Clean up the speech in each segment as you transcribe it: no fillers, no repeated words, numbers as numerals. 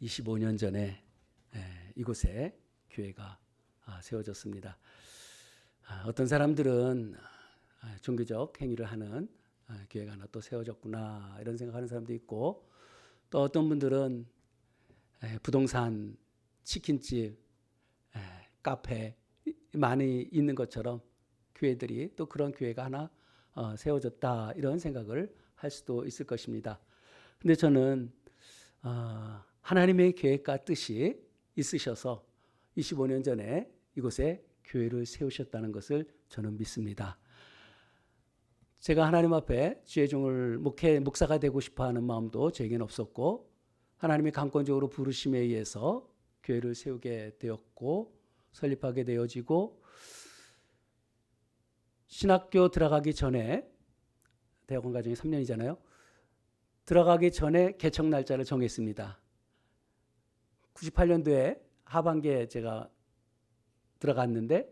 25년 전에 이곳에 교회가 세워졌습니다. 어떤 사람들은 종교적 행위를 하는 교회가 하나 또 세워졌구나 이런 생각하는 사람도 있고, 또 어떤 분들은 부동산, 치킨집, 카페 많이 있는 것처럼 교회들이 또 그런 교회가 하나 세워졌다 이런 생각을 할 수도 있을 것입니다. 근데 저는 하나님의 계획과 뜻이 있으셔서 25년 전에 이곳에 교회를 세우셨다는 것을 저는 믿습니다. 제가 하나님 앞에 주의 종을 목사가 되고 싶어하는 마음도 제게는 없었고, 하나님이 강권적으로 부르심에 의해서 교회를 세우게 되었고 설립하게 되어지고, 신학교 들어가기 전에, 대학원 과정이 3년이잖아요. 들어가기 전에 개척 날짜를 정했습니다. 98년도에 하반기에 제가 들어갔는데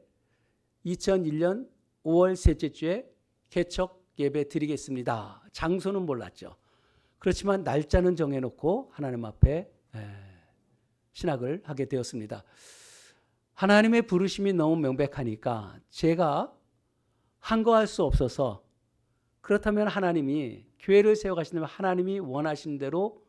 2001년 5월 셋째 주에 개척 예배 드리겠습니다. 장소는 몰랐죠. 그렇지만 날짜는 정해놓고 하나님 앞에 신학을 하게 되었습니다. 하나님의 부르심이 너무 명백하니까 제가 한거할 수 없어서, 그렇다면 하나님이 교회를 세워가신다면 하나님이 원하신 대로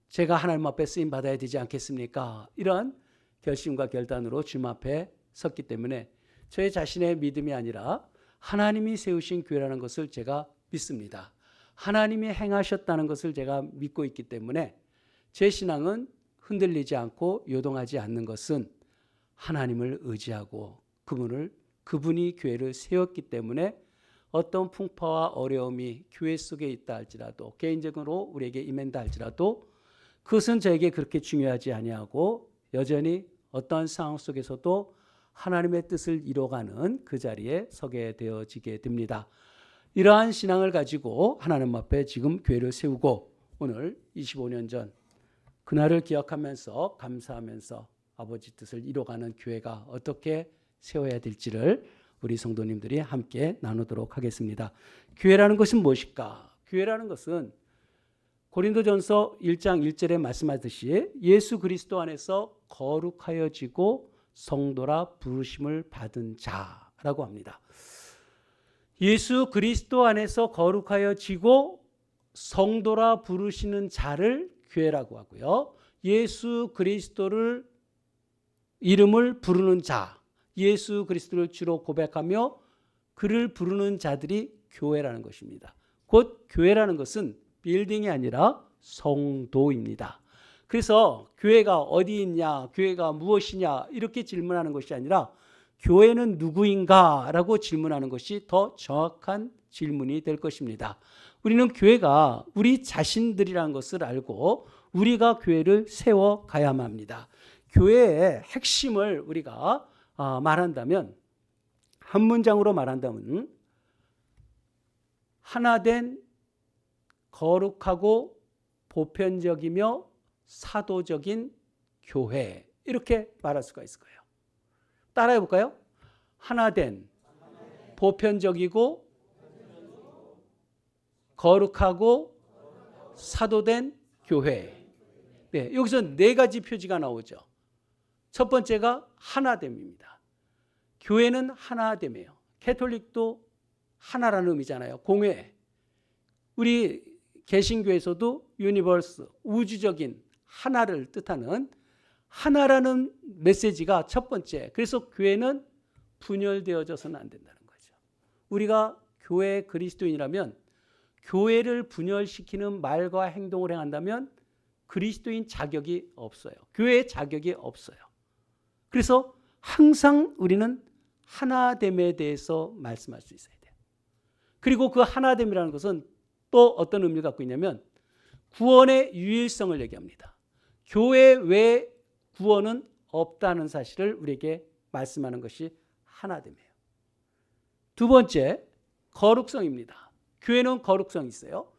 제가 하나님 앞에 쓰임 받아야 되지 않겠습니까? 이런 결심과 결단으로 주님 앞에 섰기 때문에 저의 자신의 믿음이 아니라 하나님이 세우신 교회라는 것을 제가 믿습니다. 하나님이 행하셨다는 것을 제가 믿고 있기 때문에 제 신앙은 흔들리지 않고 요동하지 않는 것은 하나님을 의지하고 그분이 교회를 세웠기 때문에 어떤 풍파와 어려움이 교회 속에 있다 할지라도, 개인적으로 우리에게 임한다 할지라도 그것은 저에게 그렇게 중요하지 아니하고 여전히 어떤 상황 속에서도 하나님의 뜻을 이뤄가는 그 자리에 서게 되어지게 됩니다. 이러한 신앙을 가지고 하나님 앞에 지금 교회를 세우고, 오늘 25년 전 그날을 기억하면서 감사하면서 아버지 뜻을 이뤄가는 교회가 어떻게 세워야 될지를 우리 성도님들이 함께 나누도록 하겠습니다. 교회라는 것은 무엇일까? 교회라는 것은 고린도전서 1장 1절에 말씀하듯이 예수 그리스도 안에서 거룩하여지고 성도라 부르심을 받은 자라고 합니다. 예수 그리스도 안에서 거룩하여지고 성도라 부르시는 자를 교회라고 하고요. 예수 그리스도를 이름을 부르는 자, 예수 그리스도를 주로 고백하며 그를 부르는 자들이 교회라는 것입니다. 곧 교회라는 것은 빌딩이 아니라 성도입니다. 그래서 교회가 어디 있냐, 교회가 무엇이냐 이렇게 질문하는 것이 아니라 교회는 누구인가 라고 질문하는 것이 더 정확한 질문이 될 것입니다. 우리는 교회가 우리 자신들이라는 것을 알고 우리가 교회를 세워가야만 합니다. 교회의 핵심을 우리가 말한다면, 한 문장으로 말한다면 하나된 거룩하고 보편적이며 사도적인 교회, 이렇게 말할 수가 있을 거예요. 따라해 볼까요? 하나된 보편적이고 거룩하고 사도된 교회. 네, 여기서 네 가지 표지가 나오죠. 첫 번째가 하나됨입니다. 교회는 하나됨이에요. 캐톨릭도 하나라는 의미잖아요. 공회. 우리 개신교에서도 유니버스, 우주적인 하나를 뜻하는 하나라는 메시지가 첫 번째. 그래서 교회는 분열되어져서는 안 된다는 거죠. 우리가 교회 그리스도인이라면 교회를 분열시키는 말과 행동을 행한다면 그리스도인 자격이 없어요. 교회의 자격이 없어요. 그래서 항상 우리는 하나됨에 대해서 말씀할 수 있어야 돼요. 그리고 그 하나됨이라는 것은 또 어떤 의미를 갖고 있냐면 구원의 유일성을 얘기합니다. 교회 외에 구원은 없다는 사실을 우리에게 말씀하는 것이 하나됨이에요. 두 번째, 거룩성입니다. 교회는 거룩성이 있어요.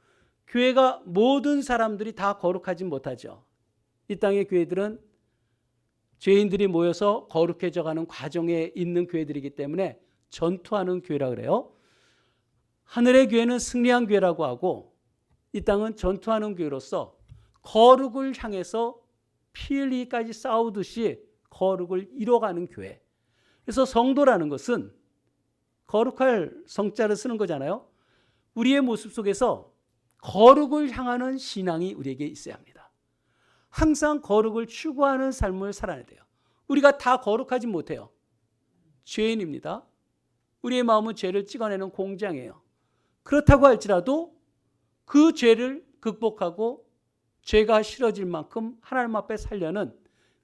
교회가 모든 사람들이 다 거룩하지 못하죠. 이 땅의 교회들은 죄인들이 모여서 거룩해져가는 과정에 있는 교회들이기 때문에 전투하는 교회라 그래요. 하늘의 교회는 승리한 교회라고 하고 이 땅은 전투하는 교회로서 거룩을 향해서 피 흘리기까지 싸우듯이 거룩을 이뤄가는 교회. 그래서 성도라는 것은 거룩할 성자를 쓰는 거잖아요. 우리의 모습 속에서 거룩을 향하는 신앙이 우리에게 있어야 합니다. 항상 거룩을 추구하는 삶을 살아야 돼요. 우리가 다 거룩하지 못해요. 죄인입니다. 우리의 마음은 죄를 찍어내는 공장이에요. 그렇다고 할지라도 그 죄를 극복하고 죄가 싫어질 만큼 하나님 앞에 살려는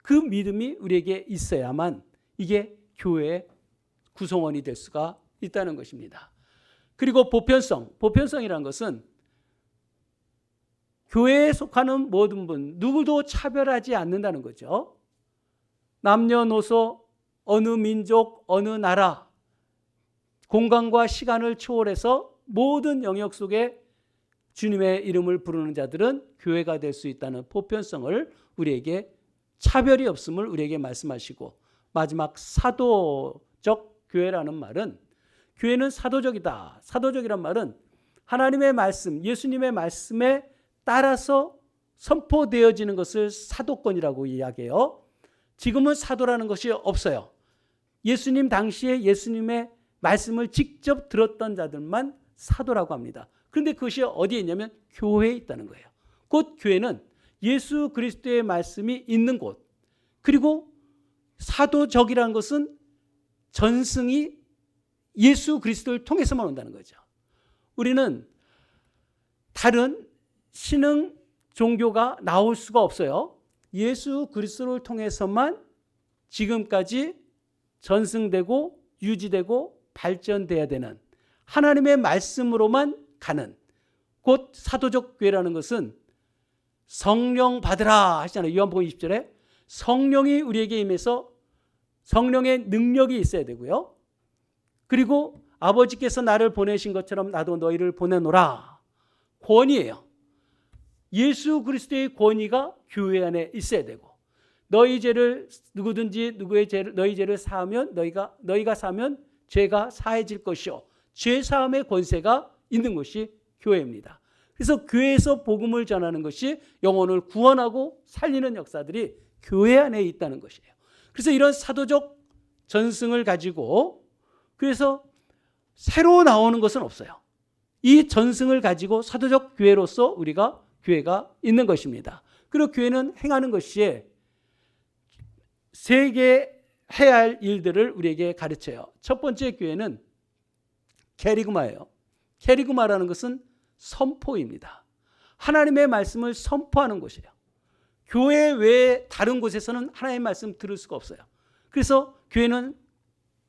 그 믿음이 우리에게 있어야만 이게 교회의 구성원이 될 수가 있다는 것입니다. 그리고 보편성이라는 것은 교회에 속하는 모든 분 누구도 차별하지 않는다는 거죠. 남녀노소, 어느 민족, 어느 나라, 공간과 시간을 초월해서 모든 영역 속에 주님의 이름을 부르는 자들은 교회가 될 수 있다는 보편성을 우리에게, 차별이 없음을 우리에게 말씀하시고, 마지막 사도적 교회라는 말은, 교회는 사도적이다. 사도적이란 말은 하나님의 말씀, 예수님의 말씀에 따라서 선포되어지는 것을 사도권이라고 이야기해요. 지금은 사도라는 것이 없어요. 예수님 당시에 예수님의 말씀을 직접 들었던 자들만 사도라고 합니다. 그런데 그것이 어디에 있냐면 교회에 있다는 거예요. 곧 교회는 예수 그리스도의 말씀이 있는 곳, 그리고 사도적이라는 것은 전승이 예수 그리스도를 통해서만 온다는 거죠. 우리는 다른 신흥 종교가 나올 수가 없어요. 예수 그리스도를 통해서만 지금까지 전승되고 유지되고 발전돼야 되는, 하나님의 말씀으로만 가는, 곧 사도적 교회라는 것은 성령 받으라 하시잖아요. 요한복음 20절에 성령이 우리에게 임해서 성령의 능력이 있어야 되고요. 그리고 아버지께서 나를 보내신 것처럼 나도 너희를 보내노라. 권위예요. 예수 그리스도의 권위가 교회 안에 있어야 되고, 너희 죄를 누구든지 너희 죄를 사하면 너희가 사면 죄가 사해질 것이요, 죄 사함의 권세가 있는 것이 교회입니다. 그래서 교회에서 복음을 전하는 것이 영혼을 구원하고 살리는 역사들이 교회 안에 있다는 것이에요. 그래서 이런 사도적 전승을 가지고, 그래서 새로 나오는 것은 없어요. 이 전승을 가지고 사도적 교회로서 우리가 교회가 있는 것입니다. 그리고 교회는 행하는 것이 세 개 해야 할 일들을 우리에게 가르쳐요. 첫 번째 교회는 캐리그마예요. 캐리그마라는 것은 선포입니다. 하나님의 말씀을 선포하는 곳이에요. 교회 외에 다른 곳에서는 하나님의 말씀 들을 수가 없어요. 그래서 교회는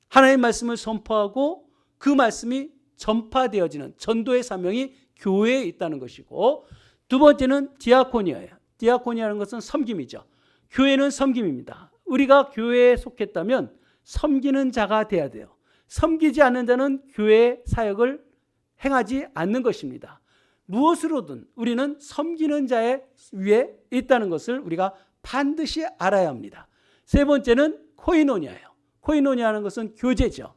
하나님의 말씀을 선포하고 그 말씀이 전파되어지는 전도의 사명이 교회에 있다는 것이고, 두 번째는 디아코니아예요. 디아코니아라는 것은 섬김이죠. 교회는 섬김입니다. 우리가 교회에 속했다면 섬기는 자가 돼야 돼요. 섬기지 않는 자는 교회 사역을 행하지 않는 것입니다. 무엇으로든 우리는 섬기는 자의 위에 있다는 것을 우리가 반드시 알아야 합니다. 세 번째는 코이노니아예요. 코이노니아는 것은 교제죠.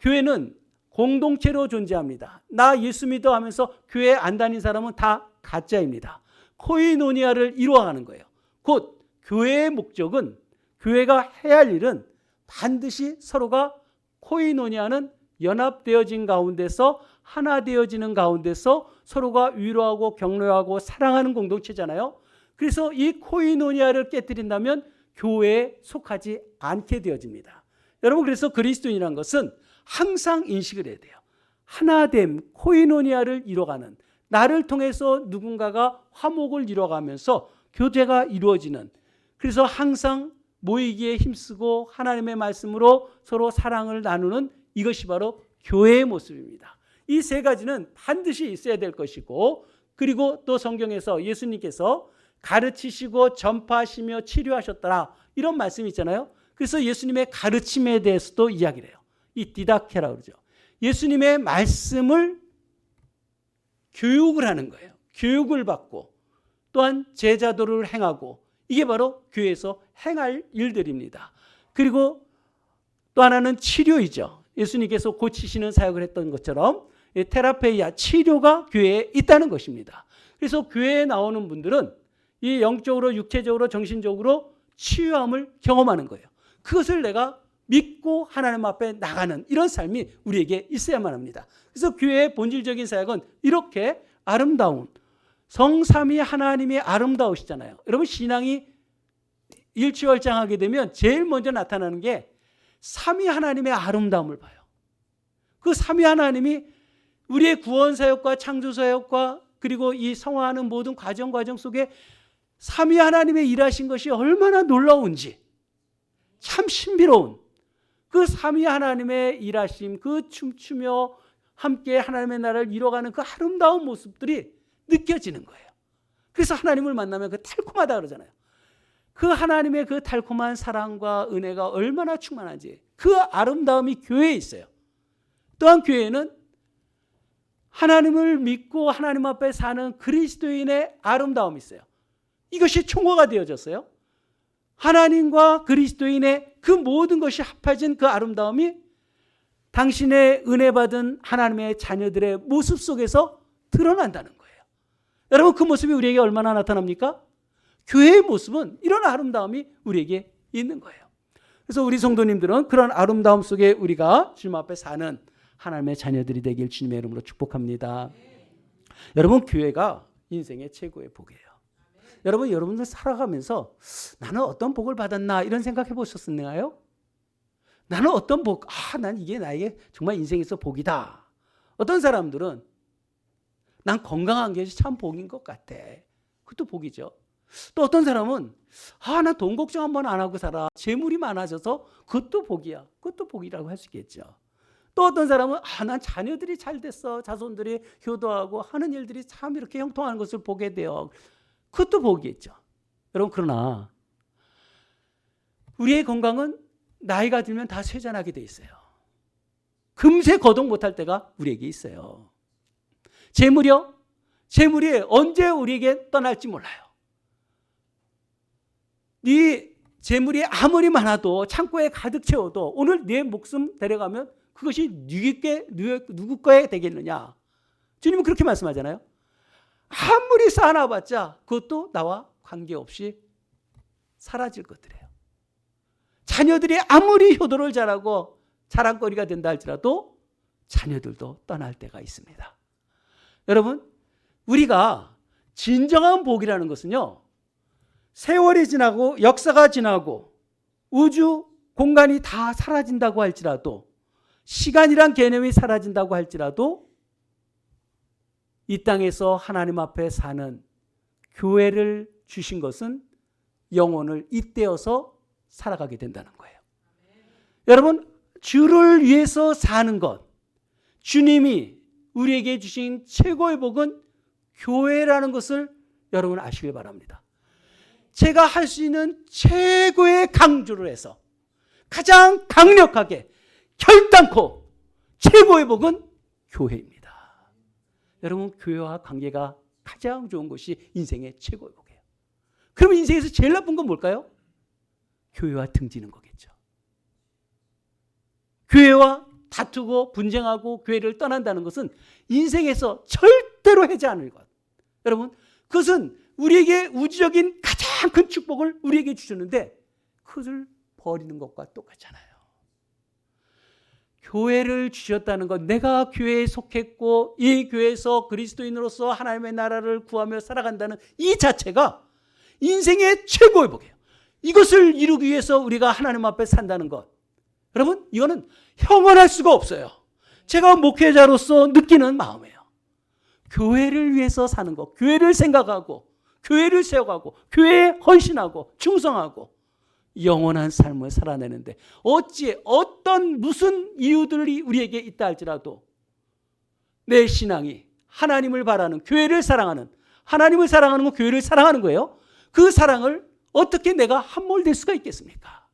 교회는 공동체로 존재합니다. 나 예수 믿어 하면서 교회 안 다닌 사람은 다 가짜입니다. 코이노니아를 이루어가는 거예요. 곧 교회의 목적은, 교회가 해야 할 일은 반드시 서로가 코이노니아는 연합되어진 가운데서, 하나 되어지는 가운데서 서로가 위로하고 격려하고 사랑하는 공동체잖아요. 그래서 이 코이노니아를 깨뜨린다면 교회에 속하지 않게 되어집니다. 여러분, 그래서 그리스도인이라는 것은 항상 인식을 해야 돼요. 하나됨, 코이노니아를 이뤄가는, 나를 통해서 누군가가 화목을 이뤄가면서 교제가 이루어지는, 그래서 항상 모이기에 힘쓰고 하나님의 말씀으로 서로 사랑을 나누는, 이것이 바로 교회의 모습입니다. 이 세 가지는 반드시 있어야 될 것이고, 그리고 또 성경에서 예수님께서 가르치시고 전파하시며 치료하셨더라, 이런 말씀이 있잖아요. 그래서 예수님의 가르침에 대해서도 이야기를 해요. 이 디다케라고 그러죠. 예수님의 말씀을 교육을 하는 거예요. 교육을 받고 또한 제자도를 행하고, 이게 바로 교회에서 행할 일들입니다. 그리고 또 하나는 치료이죠. 예수님께서 고치시는 사역을 했던 것처럼 테라페이아, 치료가 교회에 있다는 것입니다. 그래서 교회에 나오는 분들은 이 영적으로, 육체적으로, 정신적으로 치유함을 경험하는 거예요. 그것을 내가 믿고 하나님 앞에 나가는 이런 삶이 우리에게 있어야만 합니다. 그래서 교회의 본질적인 사역은 이렇게 아름다운 성삼위 하나님이 아름다우시잖아요. 여러분 신앙이 일취월장하게 되면 제일 먼저 나타나는 게 삼위 하나님의 아름다움을 봐요. 그 삼위 하나님이 우리의 구원 사역과 창조 사역과 그리고 이 성화하는 모든 과정 속에 삼위 하나님의 일하신 것이 얼마나 놀라운지 참 신비로운 그 삼위 하나님의 일하심, 그 춤추며 함께 하나님의 나라를 이뤄가는 그 아름다운 모습들이 느껴지는 거예요. 그래서 하나님을 만나면 그 달콤하다 그러잖아요. 그 하나님의 그 달콤한 사랑과 은혜가 얼마나 충만한지 그 아름다움이 교회에 있어요. 또한 교회는 하나님을 믿고 하나님 앞에 사는 그리스도인의 아름다움이 있어요. 이것이 총화가 되어졌어요. 하나님과 그리스도인의 그 모든 것이 합해진 그 아름다움이 당신의 은혜 받은 하나님의 자녀들의 모습 속에서 드러난다는 거예요. 여러분 그 모습이 우리에게 얼마나 나타납니까? 교회의 모습은 이런 아름다움이 우리에게 있는 거예요. 그래서 우리 성도님들은 그런 아름다움 속에 우리가 주님 앞에 사는 하나님의 자녀들이 되길 주님의 이름으로 축복합니다. 여러분 교회가 인생의 최고의 복이에요. 여러분들 살아가면서 나는 어떤 복을 받았나 이런 생각해 보셨나요? 나는 어떤 복, 난 이게 나에게 정말 인생에서 복이다. 어떤 사람들은 난 건강한 게 참 복인 것 같아. 그것도 복이죠. 또 어떤 사람은 난 돈 걱정 한번 안 하고 살아. 재물이 많아져서 그것도 복이야. 그것도 복이라고 할 수 있겠죠. 또 어떤 사람은 난 자녀들이 잘 됐어. 자손들이 효도하고 하는 일들이 참 이렇게 형통하는 것을 보게 돼요. 그것도 복이겠죠. 여러분 그러나 우리의 건강은 나이가 들면 다 쇠잔하게 돼 있어요. 금세 거동 못할 때가 우리에게 있어요. 재물이 언제 우리에게 떠날지 몰라요. 네 재물이 아무리 많아도 창고에 가득 채워도 오늘 내 목숨 데려가면 그것이 누구 거에 되겠느냐. 주님은 그렇게 말씀하잖아요. 아무리 쌓아놔봤자 그것도 나와 관계없이 사라질 것들이에요. 자녀들이 아무리 효도를 잘하고 자랑거리가 된다 할지라도 자녀들도 떠날 때가 있습니다. 여러분 우리가 진정한 복이라는 것은요, 세월이 지나고 역사가 지나고 우주 공간이 다 사라진다고 할지라도, 시간이란 개념이 사라진다고 할지라도 이 땅에서 하나님 앞에 사는 교회를 주신 것은 영혼을 잇대어서 살아가게 된다는 거예요. 여러분 주를 위해서 사는 것, 주님이 우리에게 주신 최고의 복은 교회라는 것을 여러분 아시길 바랍니다. 제가 할 수 있는 최고의 강조를 해서 가장 강력하게 결단코 최고의 복은 교회입니다. 여러분 교회와 관계가 가장 좋은 것이 인생의 최고의 복이에요. 그러면 인생에서 제일 나쁜 건 뭘까요? 교회와 등지는 거겠죠. 교회와 다투고 분쟁하고 교회를 떠난다는 것은 인생에서 절대로 하지 않을 것. 여러분 그것은 우리에게 우주적인 가장 큰 축복을 우리에게 주셨는데 그것을 버리는 것과 똑같잖아요. 교회를 주셨다는 것, 내가 교회에 속했고 이 교회에서 그리스도인으로서 하나님의 나라를 구하며 살아간다는 이 자체가 인생의 최고의 복이에요. 이것을 이루기 위해서 우리가 하나님 앞에 산다는 것, 여러분 이거는 형언할 수가 없어요. 제가 목회자로서 느끼는 마음이에요. 교회를 위해서 사는 것, 교회를 생각하고 교회를 세워가고 교회에 헌신하고 충성하고 영원한 삶을 살아내는데 어찌 어떤 무슨 이유들이 우리에게 있다 할지라도 내 신앙이 하나님을 바라는, 교회를 사랑하는, 하나님을 사랑하는 건 교회를 사랑하는 거예요. 그 사랑을 어떻게 내가 함몰될 수가 있겠습니까?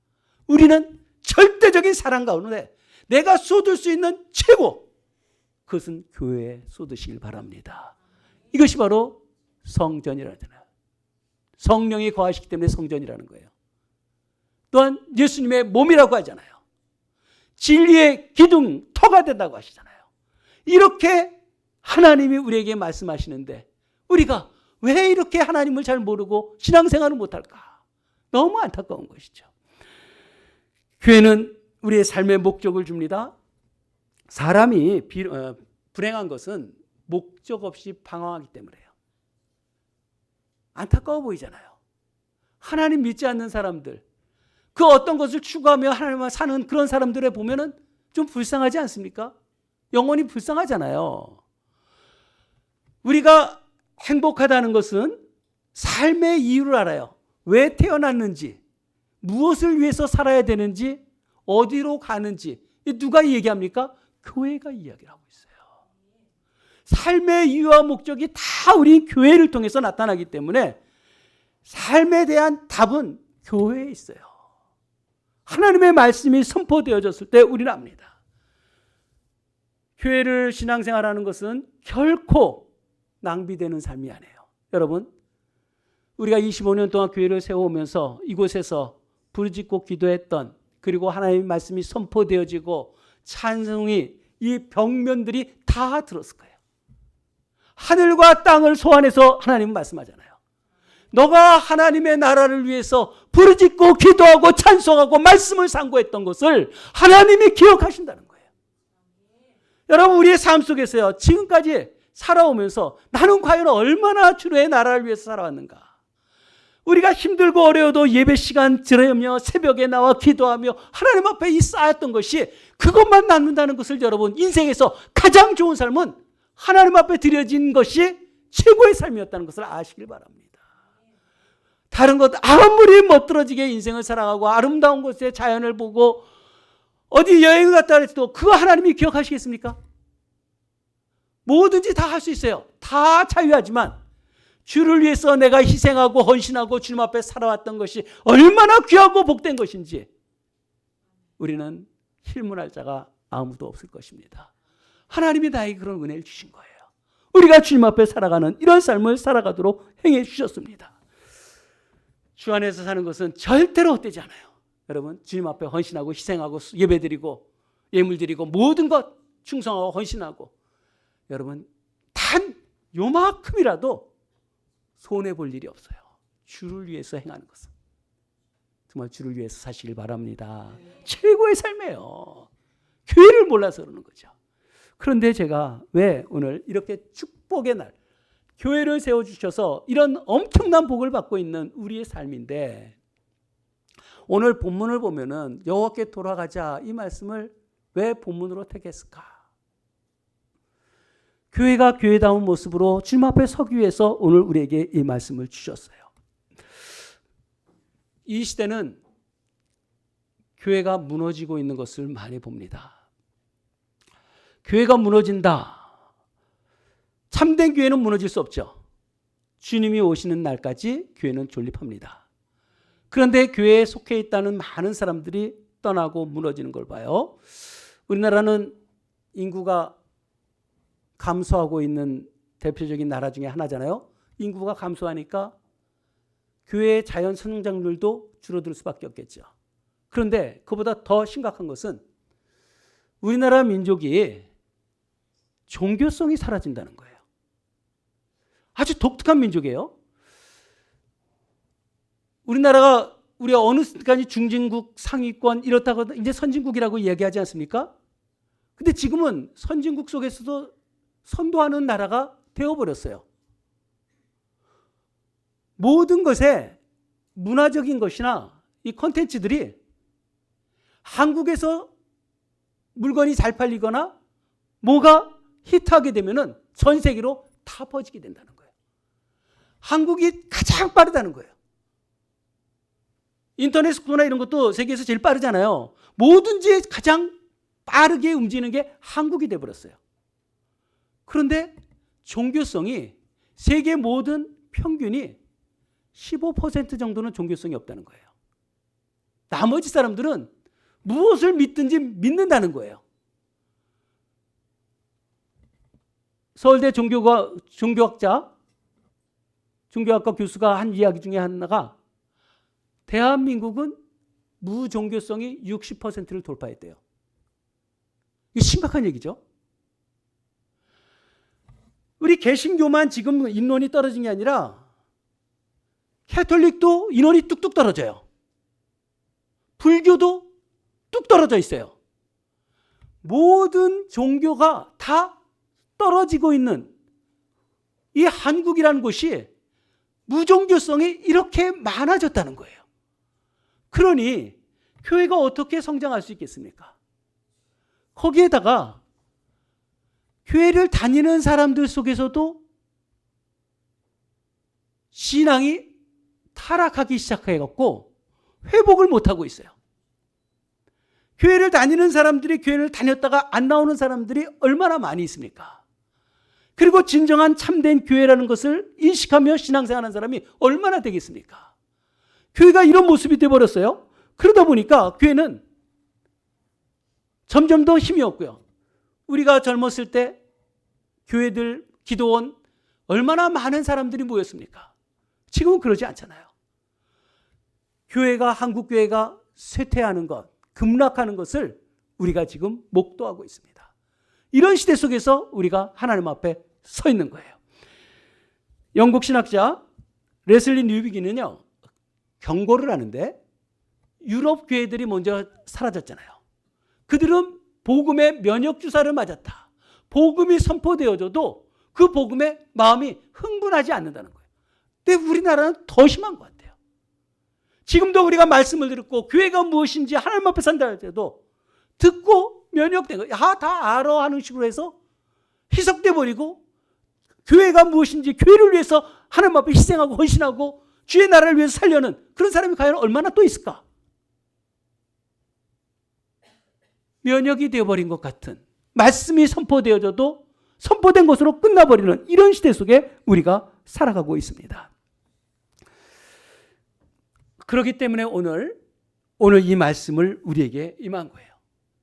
우리는 절대적인 사랑 가운데 내가 쏟을 수 있는 최고, 그것은 교회에 쏟으시길 바랍니다. 이것이 바로 성전이라잖아요. 성령이 거하시기 때문에 성전이라는 거예요. 또한 예수님의 몸이라고 하잖아요. 진리의 기둥, 터가 된다고 하시잖아요. 이렇게 하나님이 우리에게 말씀하시는데 우리가 왜 이렇게 하나님을 잘 모르고 신앙생활을 못할까? 너무 안타까운 것이죠. 교회는 우리의 삶의 목적을 줍니다. 사람이 불행한 것은 목적 없이 방황하기 때문에요. 안타까워 보이잖아요. 하나님 믿지 않는 사람들, 그 어떤 것을 추구하며 하나님만 사는 그런 사람들에 보면은 좀 불쌍하지 않습니까? 영혼이 불쌍하잖아요. 우리가 행복하다는 것은 삶의 이유를 알아요. 왜 태어났는지, 무엇을 위해서 살아야 되는지, 어디로 가는지. 누가 얘기합니까? 교회가 이야기를 하고 있어요. 삶의 이유와 목적이 다 우리 교회를 통해서 나타나기 때문에 삶에 대한 답은 교회에 있어요. 하나님의 말씀이 선포되어졌을 때 우리는 압니다. 교회를 신앙생활하는 것은 결코 낭비되는 삶이 아니에요. 여러분, 우리가 25년 동안 교회를 세워오면서 이곳에서 부르짖고 기도했던, 그리고 하나님의 말씀이 선포되어지고 찬송이, 이 벽면들이 다 들었을 거예요. 하늘과 땅을 소환해서 하나님은 말씀하잖아요. 너가 하나님의 나라를 위해서 부르짖고 기도하고 찬송하고 말씀을 상고했던 것을 하나님이 기억하신다는 거예요. 여러분, 우리의 삶 속에서요, 지금까지 살아오면서 나는 과연 얼마나 주의 나라를 위해서 살아왔는가? 우리가 힘들고 어려워도 예배 시간 들으며 새벽에 나와 기도하며 하나님 앞에 이 쌓였던 것이 그것만 남는다는 것을, 여러분, 인생에서 가장 좋은 삶은 하나님 앞에 드려진 것이 최고의 삶이었다는 것을 아시길 바랍니다. 다른 것 아무리 멋들어지게 인생을 살아가고 아름다운 곳에 자연을 보고 어디 여행을 갔다 해도 그거 하나님이 기억하시겠습니까? 뭐든지 다 할 수 있어요. 다 자유하지만 주를 위해서 내가 희생하고 헌신하고 주님 앞에 살아왔던 것이 얼마나 귀하고 복된 것인지 우리는 힐문할 자가 아무도 없을 것입니다. 하나님이 나에게 그런 은혜를 주신 거예요. 우리가 주님 앞에 살아가는 이런 삶을 살아가도록 행해 주셨습니다. 주 안에서 사는 것은 절대로 헛되지 않아요. 여러분, 주님 앞에 헌신하고 희생하고 예배드리고 예물드리고 모든 것 충성하고 헌신하고, 여러분, 단 요만큼이라도 손해볼 일이 없어요. 주를 위해서 행하는 것은. 정말 주를 위해서 사시길 바랍니다. 최고의 삶이에요. 교회를 몰라서 그러는 거죠. 그런데 제가 왜 오늘 이렇게 축복의 날, 교회를 세워주셔서 이런 엄청난 복을 받고 있는 우리의 삶인데, 오늘 본문을 보면은 여호와께 돌아가자, 이 말씀을 왜 본문으로 택했을까? 교회가 교회다운 모습으로 주님 앞에 서기 위해서 오늘 우리에게 이 말씀을 주셨어요. 이 시대는 교회가 무너지고 있는 것을 많이 봅니다. 교회가 무너진다. 참된 교회는 무너질 수 없죠. 주님이 오시는 날까지 교회는 존립합니다. 그런데 교회에 속해 있다는 많은 사람들이 떠나고 무너지는 걸 봐요. 우리나라는 인구가 감소하고 있는 대표적인 나라 중에 하나잖아요. 인구가 감소하니까 교회의 자연 성장률도 줄어들 수밖에 없겠죠. 그런데 그보다 더 심각한 것은 우리나라 민족이 종교성이 사라진다는 거예요. 아주 독특한 민족이에요. 우리나라가 우리가 어느 순간이 중진국, 상위권 이렇다고 이제 선진국이라고 이야기하지 않습니까? 근데 지금은 선진국 속에서도 선도하는 나라가 되어버렸어요. 모든 것에 문화적인 것이나 이 콘텐츠들이 한국에서 물건이 잘 팔리거나 뭐가 히트하게 되면은 전 세계로 다 퍼지게 된다는 거예요. 한국이 가장 빠르다는 거예요. 인터넷 속도나 이런 것도 세계에서 제일 빠르잖아요. 뭐든지 가장 빠르게 움직이는 게 한국이 돼버렸어요. 그런데 종교성이 세계 모든 평균이 15% 정도는 종교성이 없다는 거예요. 나머지 사람들은 무엇을 믿든지 믿는다는 거예요. 서울대 종교학과 교수가 한 이야기 중에 하나가 대한민국은 무종교성이 60%를 돌파했대요. 이게 심각한 얘기죠. 우리 개신교만 지금 인원이 떨어진 게 아니라 캐톨릭도 인원이 뚝뚝 떨어져요. 불교도 뚝 떨어져 있어요. 모든 종교가 다 떨어지고 있는 이 한국이라는 곳이 무종교성이 이렇게 많아졌다는 거예요. 그러니 교회가 어떻게 성장할 수 있겠습니까? 거기에다가 교회를 다니는 사람들 속에서도 신앙이 타락하기 시작해갖고 회복을 못하고 있어요. 교회를 다니는 사람들이 교회를 다녔다가 안 나오는 사람들이 얼마나 많이 있습니까? 그리고 진정한 참된 교회라는 것을 인식하며 신앙생활하는 사람이 얼마나 되겠습니까? 교회가 이런 모습이 되어버렸어요. 그러다 보니까 교회는 점점 더 힘이 없고요. 우리가 젊었을 때 교회들, 기도원 얼마나 많은 사람들이 모였습니까? 지금은 그러지 않잖아요. 교회가, 한국 교회가 쇠퇴하는 것, 급락하는 것을 우리가 지금 목도하고 있습니다. 이런 시대 속에서 우리가 하나님 앞에 서 있는 거예요. 영국 신학자 레슬리 뉴비기는요, 경고를 하는데 유럽 교회들이 먼저 사라졌잖아요. 그들은 복음의 면역 주사를 맞았다. 복음이 선포되어져도 그 복음에 마음이 흥분하지 않는다는 거예요. 근데 우리나라는 더 심한 것 같아요. 지금도 우리가 말씀을 듣고 교회가 무엇인지 하나님 앞에 산다 할 때도 듣고 면역된 거예요. 다 알아 하는 식으로 해서 희석돼 버리고, 교회가 무엇인지, 교회를 위해서 하나님 앞에 희생하고 헌신하고 주의 나라를 위해서 살려는 그런 사람이 과연 얼마나 또 있을까? 면역이 되어버린 것 같은, 말씀이 선포되어져도 선포된 것으로 끝나버리는 이런 시대 속에 우리가 살아가고 있습니다. 그렇기 때문에 오늘 이 말씀을 우리에게 임한 거예요.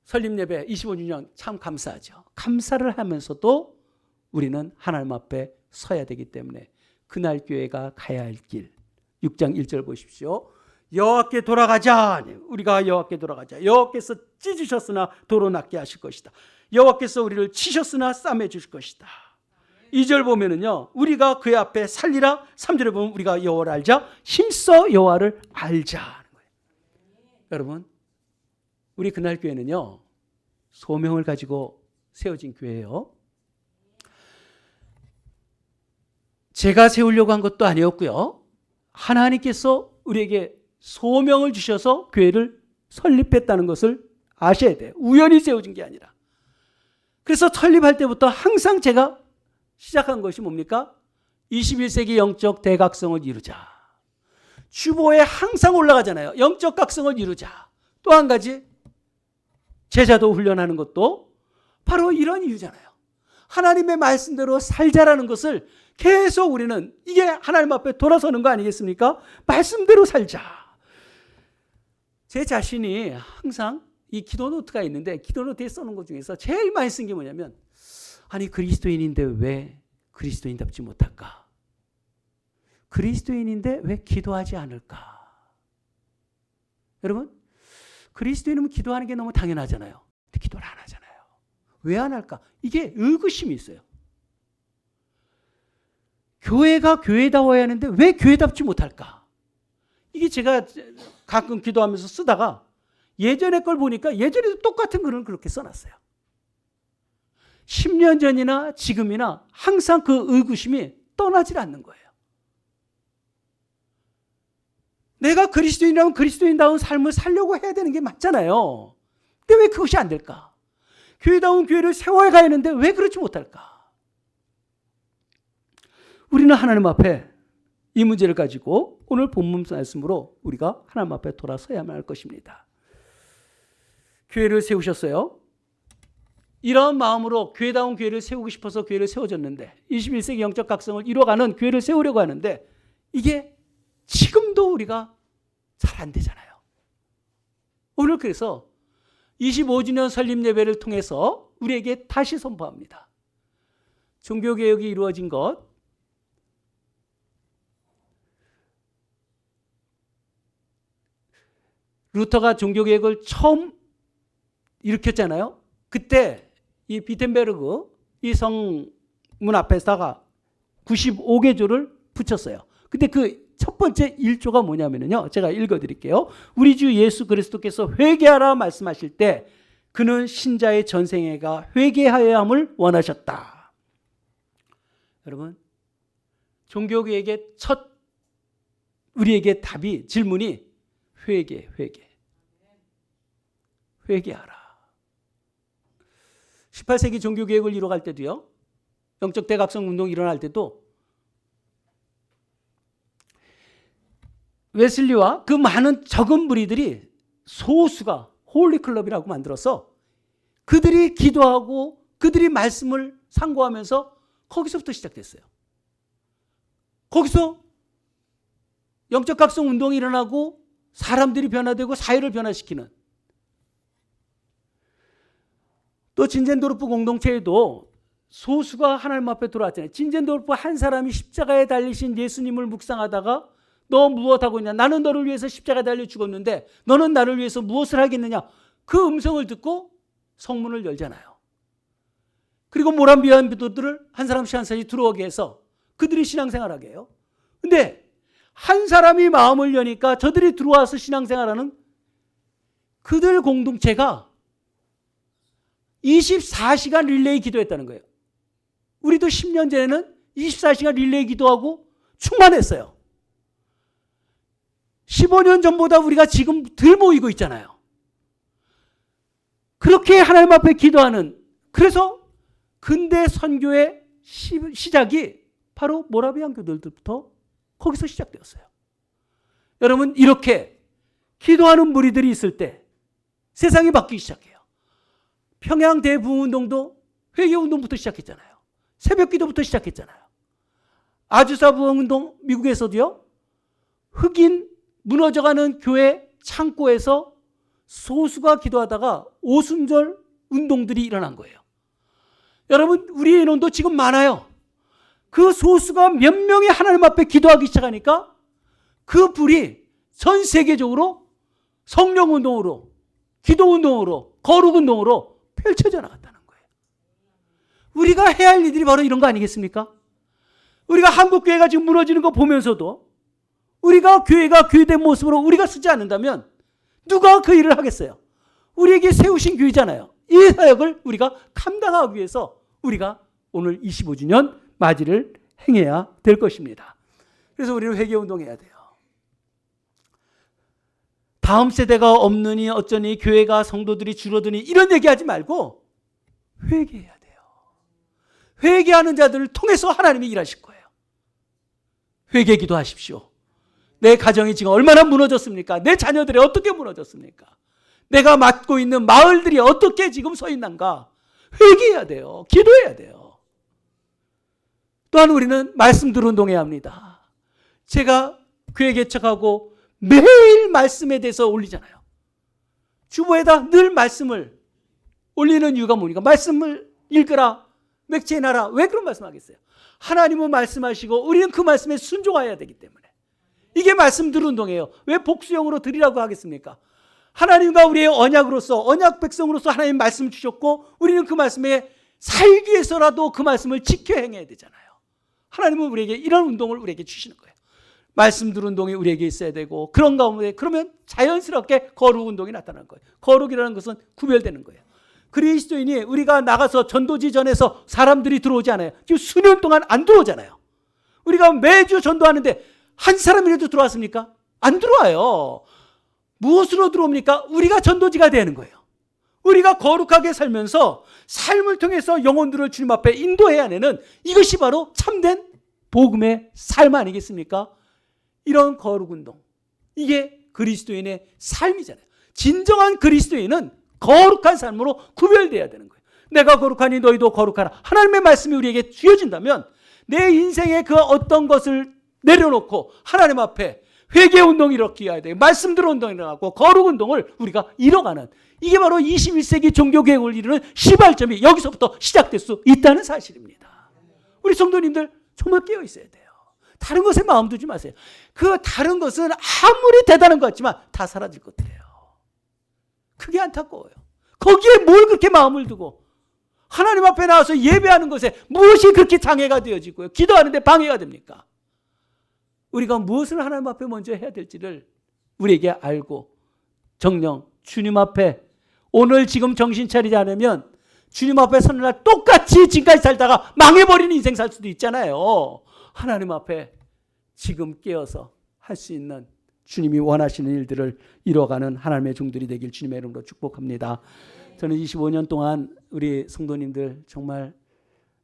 설립예배 25주년 참 감사하죠. 감사를 하면서도 우리는 하나님 앞에 서야 되기 때문에 그날 교회가 가야 할 길, 6장 1절 보십시오. 여호와께 돌아가자. 우리가 여호와께 돌아가자. 여호와께서 찢으셨으나 도로 낫게 하실 것이다. 여호와께서 우리를 치셨으나 싸매 주실 것이다. 2절 보면은요, 우리가 그의 앞에 살리라. 3절에 보면 우리가 여호와를 알자. 힘써 여호와를 알자 하는 거예요. 여러분, 우리 그날 교회는요, 소명을 가지고 세워진 교회예요. 제가 세우려고 한 것도 아니었고요. 하나님께서 우리에게 소명을 주셔서 교회를 설립했다는 것을 아셔야 돼요. 우연히 세워진 게 아니라. 그래서 설립할 때부터 항상 제가 시작한 것이 뭡니까? 21세기 영적 대각성을 이루자. 주보에 항상 올라가잖아요. 영적 각성을 이루자. 또 한 가지, 제자도 훈련하는 것도 바로 이런 이유잖아요. 하나님의 말씀대로 살자라는 것을 계속 우리는, 이게 하나님 앞에 돌아서는 거 아니겠습니까? 말씀대로 살자. 제 자신이 항상 이 기도 노트가 있는데, 기도 노트에 써놓은 것 중에서 제일 많이 쓴 게 뭐냐면, 아니 그리스도인인데 왜 그리스도인답지 못할까? 그리스도인인데 왜 기도하지 않을까? 여러분, 그리스도인은 기도하는 게 너무 당연하잖아요. 근데 기도를 안 하잖아요. 왜 안 할까? 이게 의구심이 있어요. 교회가 교회다워야 하는데 왜 교회답지 못할까? 이게 제가 가끔 기도하면서 쓰다가 예전에 걸 보니까 예전에도 똑같은 글을 그렇게 써놨어요. 10년 전이나 지금이나 항상 그 의구심이 떠나질 않는 거예요. 내가 그리스도인이라면 그리스도인다운 삶을 살려고 해야 되는 게 맞잖아요. 근데 왜 그것이 안 될까? 교회다운 교회를 세워야 하는데 왜 그렇지 못할까? 우리는 하나님 앞에 이 문제를 가지고 오늘 본문 말씀으로 우리가 하나님 앞에 돌아서야만 할 것입니다. 교회를 세우셨어요. 이런 마음으로 교회다운 교회를 세우고 싶어서 교회를 세워졌는데, 21세기 영적 각성을 이뤄가는 교회를 세우려고 하는데 이게 지금도 우리가 잘 안 되잖아요. 오늘 그래서 25주년 설립 예배를 통해서 우리에게 다시 선포합니다. 종교개혁이 이루어진 것, 루터가 종교개혁을 처음 일으켰잖아요. 그때 이 비텐베르그, 이 문 앞에다가 95개조를 붙였어요. 근데 그 첫 번째 1조가 뭐냐면요. 제가 읽어드릴게요. 우리 주 예수 그리스도께서 회개하라 말씀하실 때 그는 신자의 전생애가 회개하여야 함을 원하셨다. 여러분, 종교개혁의 첫 우리에게 답이, 질문이 회개하라. 18세기 종교개혁을 이뤄갈 때도요, 영적 대각성 운동이 일어날 때도 웨슬리와 그 많은 적은 무리들이 소수가 홀리클럽이라고 만들어서 그들이 기도하고 그들이 말씀을 상고하면서 거기서부터 시작됐어요. 거기서 영적 각성 운동이 일어나고 사람들이 변화되고 사회를 변화시키는, 또 진젠도르프 공동체에도 소수가 하나님 앞에 들어왔잖아요. 진젠도르프 한 사람이 십자가에 달리신 예수님을 묵상하다가 너 무엇하고 있냐? 나는 너를 위해서 십자가에 달려 죽었는데 너는 나를 위해서 무엇을 하겠느냐? 그 음성을 듣고 성문을 열잖아요. 그리고 모란비안 비도들을 한 사람씩 한 사람씩 들어오게 해서 그들이 신앙생활하게 해요. 근데 한 사람이 마음을 여니까 저들이 들어와서 신앙생활하는 그들 공동체가 24시간 릴레이 기도했다는 거예요. 우리도 10년 전에는 24시간 릴레이 기도하고 충만했어요. 15년 전보다 우리가 지금 덜 모이고 있잖아요. 그렇게 하나님 앞에 기도하는, 그래서 근대 선교의 시작이 바로 모라비안 교들부터 거기서 시작되었어요. 여러분, 이렇게 기도하는 무리들이 있을 때 세상이 바뀌기 시작해요. 평양 대부흥운동도 회개운동부터 시작했잖아요. 새벽기도부터 시작했잖아요. 아주사 부흥운동, 미국에서도요, 흑인 무너져가는 교회 창고에서 소수가 기도하다가 오순절 운동들이 일어난 거예요. 여러분, 우리의 인원도 지금 많아요. 그 소수가 몇 명이 하나님 앞에 기도하기 시작하니까 그 불이 전 세계적으로 성령운동으로, 기도운동으로, 거룩운동으로 펼쳐져 나갔다는 거예요. 우리가 해야 할 일들이 바로 이런 거 아니겠습니까? 우리가 한국교회가 지금 무너지는 거 보면서도 우리가 교회가 교회된 모습으로 우리가 쓰지 않는다면 누가 그 일을 하겠어요? 우리에게 세우신 교회잖아요. 이 사역을 우리가 감당하기 위해서 우리가 오늘 25주년 맞이를 행해야 될 것입니다. 그래서 우리는 회개운동해야 돼요. 다음 세대가 없느니 어쩌니 교회가 성도들이 줄어드니 이런 얘기하지 말고 회개해야 돼요. 회개하는 자들을 통해서 하나님이 일하실 거예요. 회개 기도하십시오. 내 가정이 지금 얼마나 무너졌습니까? 내 자녀들이 어떻게 무너졌습니까? 내가 맡고 있는 마을들이 어떻게 지금 서 있는가? 회개해야 돼요. 기도해야 돼요. 또한 우리는 말씀 들은 운동해야 합니다. 제가 교회 개척하고 매일 말씀에 대해서 올리잖아요. 주보에다 늘 말씀을 올리는 이유가 뭡니까? 말씀을 읽으라, 맹체해놔라. 왜 그런 말씀하겠어요? 하나님은 말씀하시고 우리는 그 말씀에 순종해야 되기 때문에. 이게 말씀 들은 운동이에요. 왜 복수형으로 드리라고 하겠습니까? 하나님과 우리의 언약으로서, 언약 백성으로서 하나님 말씀 주셨고 우리는 그 말씀에 살기 위해서라도 그 말씀을 지켜 행해야 되잖아요. 하나님은 우리에게 이런 운동을 우리에게 주시는 거예요. 말씀 들은 운동이 우리에게 있어야 되고, 그런 가운데 그러면 자연스럽게 거룩 운동이 나타나는 거예요. 거룩이라는 것은 구별되는 거예요. 그리스도인이 우리가 나가서 전도지 전에서 사람들이 들어오지 않아요. 지금 수년 동안 안 들어오잖아요. 우리가 매주 전도하는데 한 사람이라도 들어왔습니까? 안 들어와요. 무엇으로 들어옵니까? 우리가 전도지가 되는 거예요. 우리가 거룩하게 살면서 삶을 통해서 영혼들을 주님 앞에 인도해야 하는, 이것이 바로 참된 복음의 삶 아니겠습니까? 이런 거룩운동, 이게 그리스도인의 삶이잖아요. 진정한 그리스도인은 거룩한 삶으로 구별되어야 되는 거예요. 내가 거룩하니 너희도 거룩하라. 하나님의 말씀이 우리에게 주어진다면 내 인생의 그 어떤 것을 내려놓고 하나님 앞에 회개운동이 일으켜야 돼요. 말씀 들은 운동이 일어나고 거룩운동을 우리가 이뤄가는, 이게 바로 21세기 종교개혁을 이루는 시발점이 여기서부터 시작될 수 있다는 사실입니다. 우리 성도님들 정말 깨어 있어야 돼요. 다른 것에 마음 두지 마세요. 그 다른 것은 아무리 대단한 것 같지만 다 사라질 것들이에요. 그게 안타까워요. 거기에 뭘 그렇게 마음을 두고, 하나님 앞에 나와서 예배하는 것에 무엇이 그렇게 장애가 되어지고요? 기도하는데 방해가 됩니까? 우리가 무엇을 하나님 앞에 먼저 해야 될지를 우리에게 알고 정령 주님 앞에 오늘 지금 정신 차리지 않으면 주님 앞에 서는 날 똑같이 지금까지 살다가 망해버리는 인생 살 수도 있잖아요. 하나님 앞에 지금 깨어서 할 수 있는 주님이 원하시는 일들을 이뤄가는 하나님의 종들이 되길 주님의 이름으로 축복합니다. 저는 25년 동안 우리 성도님들 정말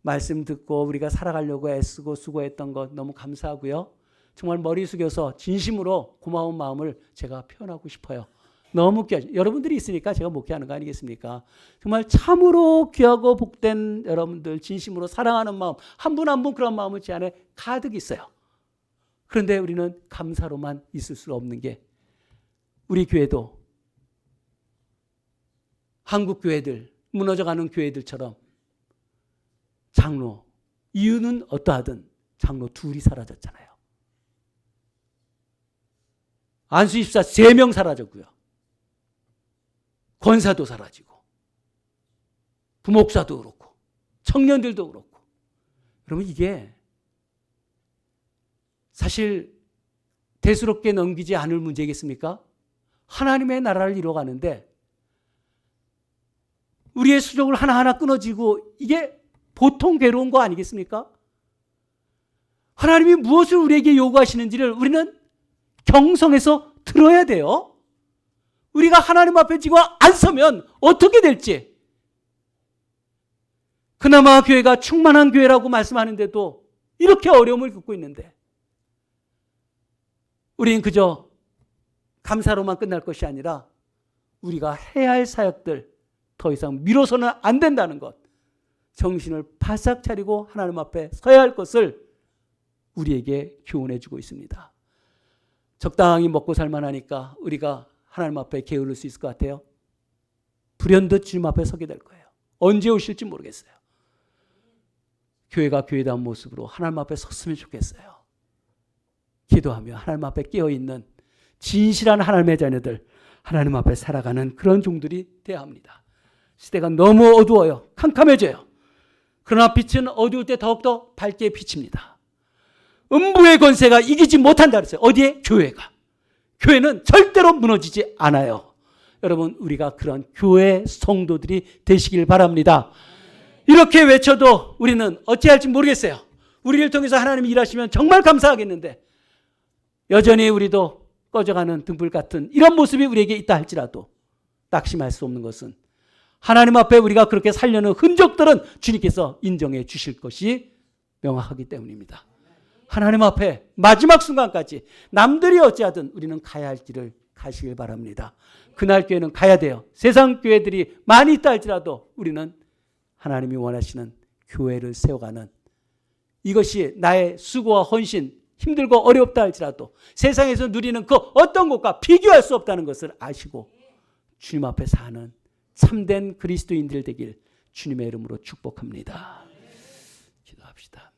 말씀 듣고 우리가 살아가려고 애쓰고 수고했던 것 너무 감사하고요. 정말 머리 숙여서 진심으로 고마운 마음을 제가 표현하고 싶어요. 너무 귀하죠. 여러분들이 있으니까 제가 목회하는 거 아니겠습니까? 정말 참으로 귀하고 복된 여러분들, 진심으로 사랑하는 마음, 한 분 한 분 그런 마음은 제 안에 가득 있어요. 그런데 우리는 감사로만 있을 수 없는 게 우리 교회도 한국 교회들, 무너져가는 교회들처럼 장로, 이유는 어떠하든 장로 둘이 사라졌잖아요. 안수24 3명 사라졌고요. 권사도 사라지고 부목사도 그렇고 청년들도 그렇고. 그러면 이게 사실 대수롭게 넘기지 않을 문제겠습니까? 하나님의 나라를 이뤄가는데 우리의 수족을 하나하나 끊어지고 이게 보통 괴로운 거 아니겠습니까? 하나님이 무엇을 우리에게 요구하시는지를 우리는 경성에서 들어야 돼요. 우리가 하나님 앞에 지고 안 서면 어떻게 될지. 그나마 교회가 충만한 교회라고 말씀하는데도 이렇게 어려움을 겪고 있는데 우리는 그저 감사로만 끝날 것이 아니라 우리가 해야 할 사역들 더 이상 미뤄서는 안 된다는 것, 정신을 바싹 차리고 하나님 앞에 서야 할 것을 우리에게 교훈해 주고 있습니다. 적당히 먹고 살만하니까 우리가 하나님 앞에 게으를 수 있을 것 같아요? 불현듯 주님 앞에 서게 될 거예요. 언제 오실지 모르겠어요. 교회가 교회다운 모습으로 하나님 앞에 섰으면 좋겠어요. 기도하며 하나님 앞에 깨어있는 진실한 하나님의 자녀들, 하나님 앞에 살아가는 그런 종들이 되어야 합니다. 시대가 너무 어두워요. 캄캄해져요. 그러나 빛은 어두울 때 더욱더 밝게 비칩니다. 음부의 권세가 이기지 못한다 그랬어요. 어디에? 교회가. 교회는 절대로 무너지지 않아요. 여러분, 우리가 그런 교회 성도들이 되시길 바랍니다. 이렇게 외쳐도 우리는 어찌할지 모르겠어요. 우리를 통해서 하나님이 일하시면 정말 감사하겠는데 여전히 우리도 꺼져가는 등불 같은 이런 모습이 우리에게 있다 할지라도 낙심할 수 없는 것은 하나님 앞에 우리가 그렇게 살려는 흔적들은 주님께서 인정해 주실 것이 명확하기 때문입니다. 하나님 앞에 마지막 순간까지 남들이 어찌하든 우리는 가야 할 길을 가시길 바랍니다. 그날 교회는 가야 돼요. 세상 교회들이 많이 있다 할지라도 우리는 하나님이 원하시는 교회를 세워가는, 이것이 나의 수고와 헌신, 힘들고 어렵다 할지라도 세상에서 누리는 그 어떤 것과 비교할 수 없다는 것을 아시고 주님 앞에 사는 참된 그리스도인들 되길 주님의 이름으로 축복합니다. 기도합시다.